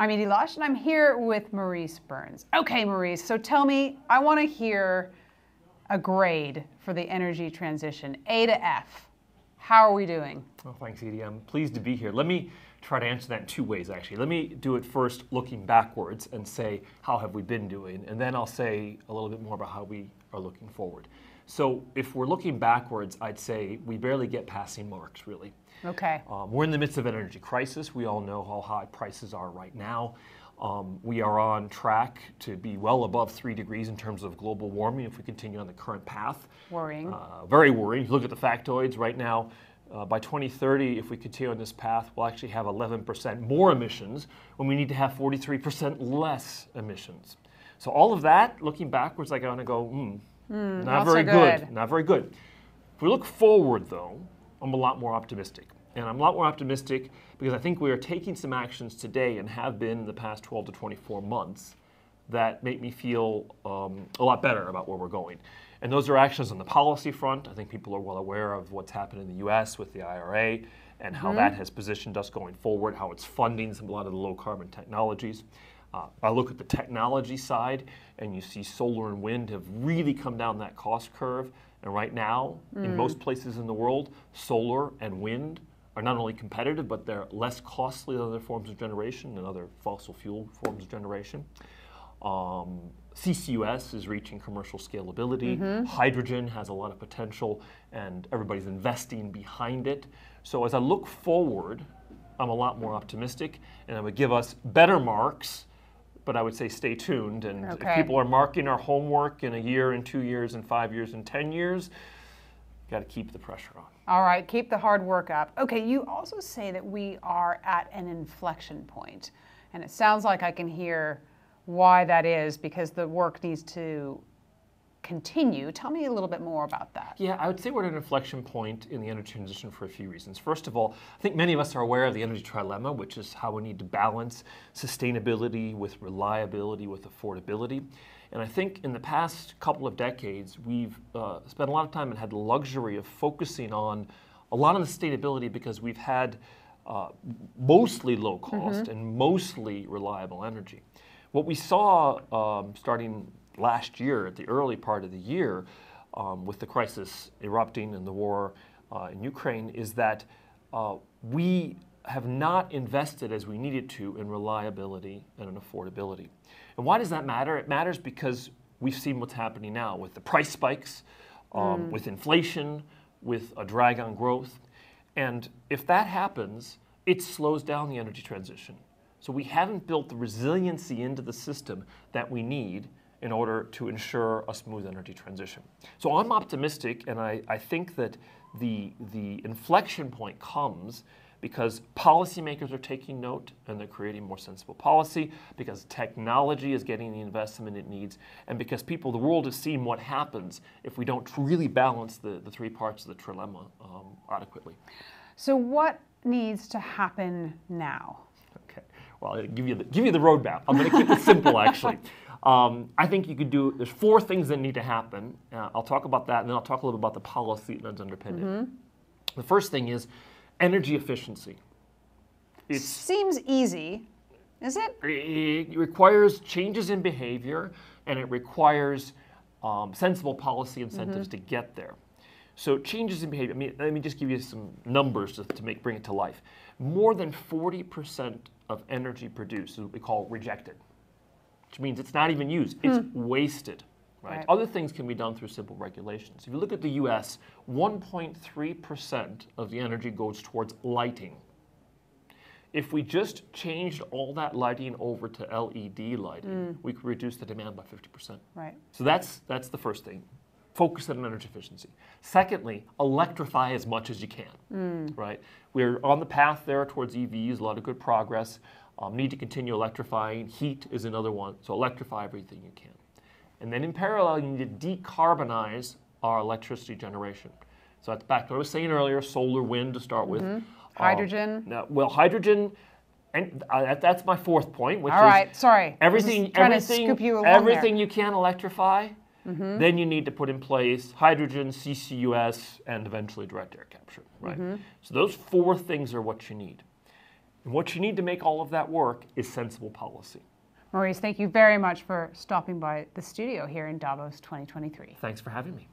I'm Edie Lush, and I'm here with Maurice Berns. Okay, Maurice, so tell me, I want to hear a grade for the energy transition, A to F. How are we doing? Well, thanks, Edie. I'm pleased to be here. Let me try to answer that in two ways, actually. Let me do it first looking backwards and say, how have we been doing? And then I'll say a little bit more about how we are looking forward. So if we're looking backwards, I'd say we barely get passing marks, really. Okay. We're in the midst of an energy crisis. We all know how high prices are right now. We are on track to be well above 3 degrees in terms of global warming if we continue on the current path. Worrying. Very worrying. You look at the factoids right now. By 2030, if we continue on this path, we'll actually have 11% more emissions when we need to have 43% less emissions. So all of that, looking backwards, I kind of go, not very good. Not very good. If we look forward, though, I'm a lot more optimistic. And I'm a lot more optimistic because I think we are taking some actions today and have been in the past 12 to 24 months that make me feel a lot better about where we're going. And those are actions on the policy front. I think people are well aware of what's happened in the US with the IRA and how that has positioned us going forward, how it's funding a lot of the low carbon technologies. I look at the technology side and you see solar and wind have really come down that cost curve. And right now, in most places in the world, solar and wind are not only competitive, but they're less costly than other forms of generation and other fossil fuel forms of generation. CCUS is reaching commercial scalability. Hydrogen has a lot of potential, and everybody's investing behind it. So as I look forward, I'm a lot more optimistic, and I would give us better marks, but I would say stay tuned. And if people are marking our homework in a year, in 2 years, in 5 years, in 10 years, got to keep the pressure on. All right, keep the hard work up. Okay, you also say that we are at an inflection point, and it sounds like I can hear why that is, because the work needs to continue. Tell me a little bit more about that. Yeah, I would say we're at an inflection point in the energy transition for a few reasons. First of all, I think many of us are aware of the energy trilemma, which is how we need to balance sustainability with reliability with affordability. And I think in the past couple of decades, we've spent a lot of time and had the luxury of focusing on a lot of the sustainability because we've had mostly low cost and mostly reliable energy. What we saw starting last year, at the early part of the year, with the crisis erupting and the war in Ukraine, is that we have not invested as we needed to in reliability and in affordability. And why does that matter? It matters because we've seen what's happening now with the price spikes, with inflation, with a drag on growth. And if that happens, it slows down the energy transition. So we haven't built the resiliency into the system that we need in order to ensure a smooth energy transition. So I'm optimistic, and I think that the inflection point comes because policymakers are taking note and they're creating more sensible policy, because technology is getting the investment it needs, and because the world has seen what happens if we don't really balance the three parts of the trilemma adequately. So what needs to happen now? Okay, well, I'll give you the roadmap. I'm going to keep it simple, actually. I think you could there's 4 things that need to happen. I'll talk about that, and then I'll talk a little bit about the policy that's underpinned it. The first thing is energy efficiency. It seems easy, is it? It requires changes in behavior, and it requires sensible policy incentives to get there. So changes in behavior, let me just give you some numbers to bring it to life. More than 40% of energy produced is what we call rejected, which means it's not even used, it's wasted. Right? Other things can be done through simple regulations. If you look at the US, 1.3% of the energy goes towards lighting. If we just changed all that lighting over to LED lighting, we could reduce the demand by 50%. Right. So that's the first thing. Focus on energy efficiency. Secondly, electrify as much as you can. Right? We're on the path there towards EVs, a lot of good progress. Need to continue electrifying. Heat is another one. So electrify everything you can. And then in parallel, you need to decarbonize our electricity generation. So that's back to what I was saying earlier, solar, wind to start with. Hydrogen? Well, hydrogen, and that's my 4th point, which everything you can electrify, then you need to put in place hydrogen, CCUS, and eventually direct air capture, right? So those 4 things are what you need. And what you need to make all of that work is sensible policy. Maurice, thank you very much for stopping by the studio here in Davos 2023. Thanks for having me.